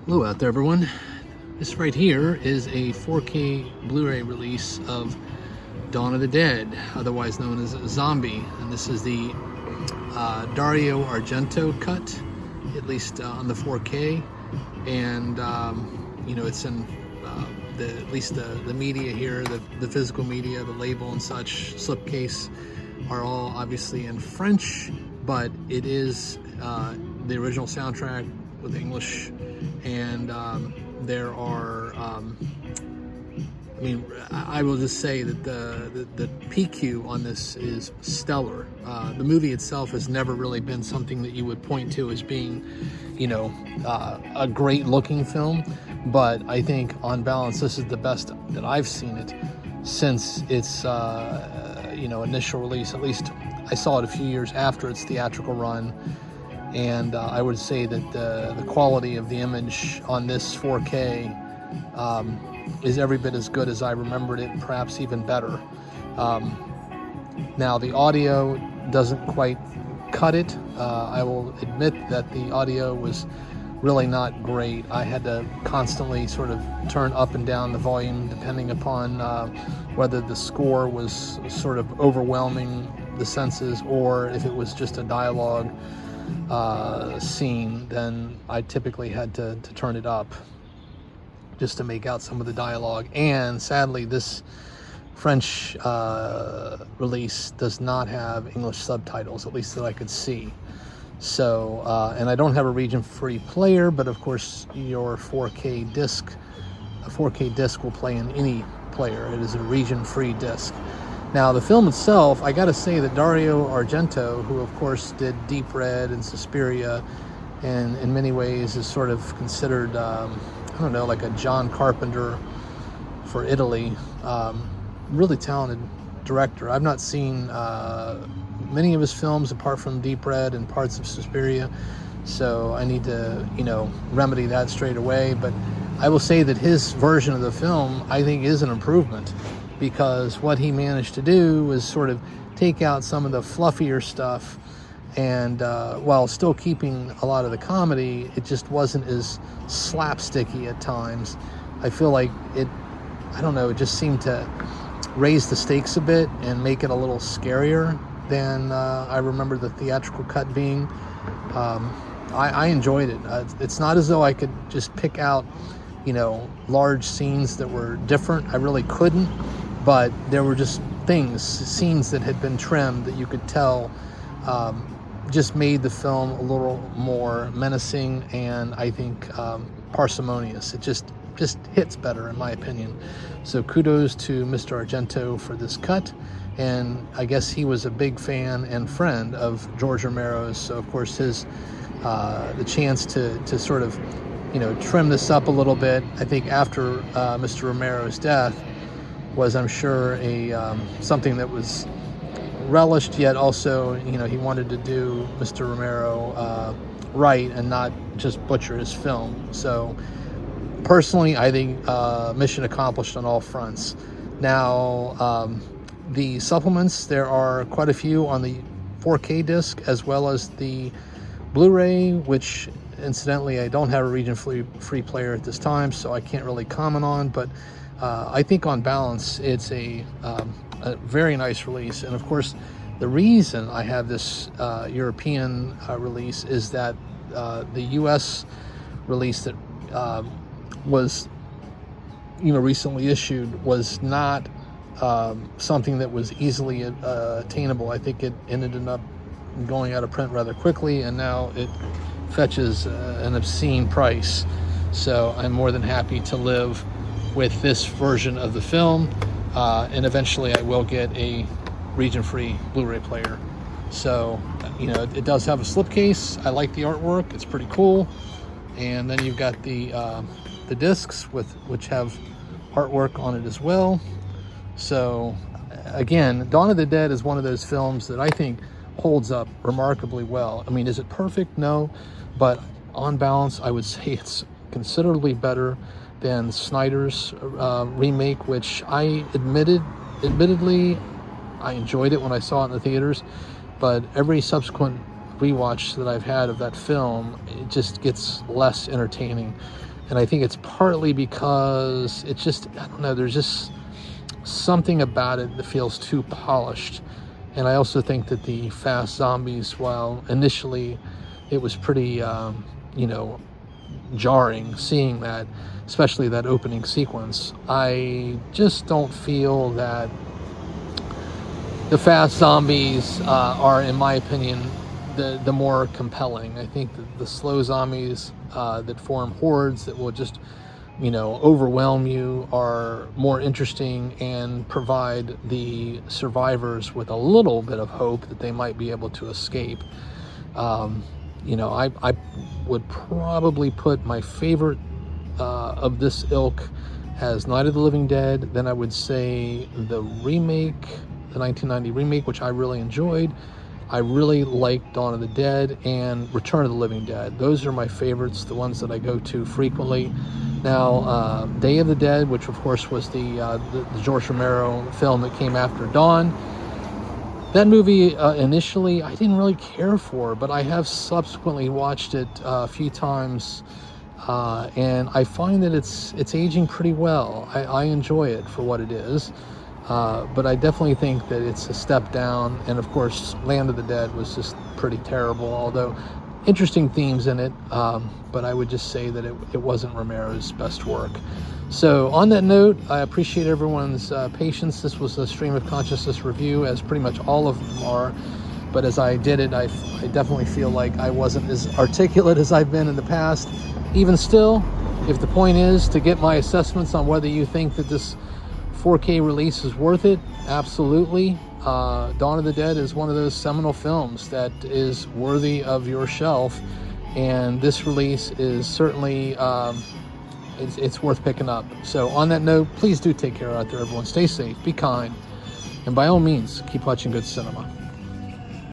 Hello out there, everyone. This right here is a 4K Blu-ray release of Dawn of the Dead, otherwise known as Zombie. And this is the Dario Argento cut, at least on the 4K. And, it's in at least the media here, the physical media, the label and such, slipcase, are all obviously in French, but it is the original soundtrack with English. And there are, I will just say that the PQ on this is stellar. The movie itself has never really been something that you would point to as being, a great looking film, but I think on balance this is the best that I've seen it since its initial release. At least I saw it a few years after its theatrical run. And I would say that the quality of the image on this 4K is every bit as good as I remembered it, perhaps even better. Now, the audio doesn't quite cut it. I will admit that the audio was really not great. I had to constantly sort of turn up and down the volume depending upon whether the score was sort of overwhelming the senses or if it was just a dialogue scene. Then I typically had to turn it up just to make out some of the dialogue. And sadly, this French release does not have English subtitles, at least that I could see. So, and I don't have a region-free player, but of course your 4K disc, a 4K disc will play in any player. It is a region-free disc. Now, the film itself, I gotta say that Dario Argento, who of course did Deep Red and Suspiria, and in many ways is sort of considered, like a John Carpenter for Italy, really talented director. I've not seen many of his films apart from Deep Red and parts of Suspiria, so I need to, remedy that straight away. But I will say that his version of the film, I think, is an improvement, because what he managed to do was sort of take out some of the fluffier stuff, and while still keeping a lot of the comedy, it just wasn't as slapsticky at times. I feel like it just seemed to raise the stakes a bit and make it a little scarier than I remember the theatrical cut being. I enjoyed it. It's not as though I could just pick out, large scenes that were different. I really couldn't, but there were just scenes that had been trimmed that you could tell just made the film a little more menacing and I think parsimonious. It just hits better in my opinion. So kudos to Mr. Argento for this cut. And I guess he was a big fan and friend of George Romero's, so of course his the chance to sort of trim this up a little bit, I think after Mr. Romero's death, was, I'm sure, a something that was relished, yet also he wanted to do Mr. Romero right and not just butcher his film. So personally, I think mission accomplished on all fronts. Now, the supplements, there are quite a few on the 4K disc as well as the Blu-ray, which incidentally I don't have a region-free player at this time, so I can't really comment on, but I think on balance it's a very nice release. And of course, the reason I have this European release is that the US release that was recently issued was not something that was easily attainable. I think it ended up going out of print rather quickly, and now it fetches an obscene price. So I'm more than happy to live with this version of the film, and eventually I will get a region-free Blu-ray player. So it does have a slipcase. I like the artwork, it's pretty cool. And then you've got the discs which have artwork on it as well. So again, Dawn of the Dead is one of those films that I think holds up remarkably well. I mean, is it perfect? No, but on balance I would say it's considerably better than Snyder's remake, which I admittedly I enjoyed it when I saw it in the theaters, but every subsequent rewatch that I've had of that film, it just gets less entertaining. And I think it's partly because it's just, I don't know, there's just something about it that feels too polished. And I also think that the Fast Zombies, while initially it was pretty, you know, jarring seeing that, especially that opening sequence, I just don't feel that the Fast Zombies are, in my opinion, the more compelling. I think that the slow zombies that form hordes that will just, you know, overwhelm you are more interesting and provide the survivors with a little bit of hope that they might be able to escape. You know, I would probably put my favorite of this ilk as Night of the Living Dead. Then I would say the remake, the 1990 remake, which I really enjoyed. I really like Dawn of the Dead and Return of the Living Dead. Those are my favorites, the ones that I go to frequently. Now, Day of the Dead, which of course was the George Romero film that came after Dawn. That movie initially I didn't really care for, but I have subsequently watched it a few times, and I find that it's aging pretty well. I enjoy it for what it is. But I definitely think that it's a step down. And of course, Land of the Dead was just pretty terrible, although interesting themes in it. But I would just say that it wasn't Romero's best work. So on that note, I appreciate everyone's patience. This was a Stream of Consciousness review, as pretty much all of them are. But as I did it, I definitely feel like I wasn't as articulate as I've been in the past. Even still, if the point is to get my assessments on whether you think that this 4K release is worth it, absolutely. Dawn of the Dead is one of those seminal films that is worthy of your shelf, and this release is certainly it's worth picking up. So on that note, please do take care out there, everyone. Stay safe, be kind, and by all means, keep watching good cinema.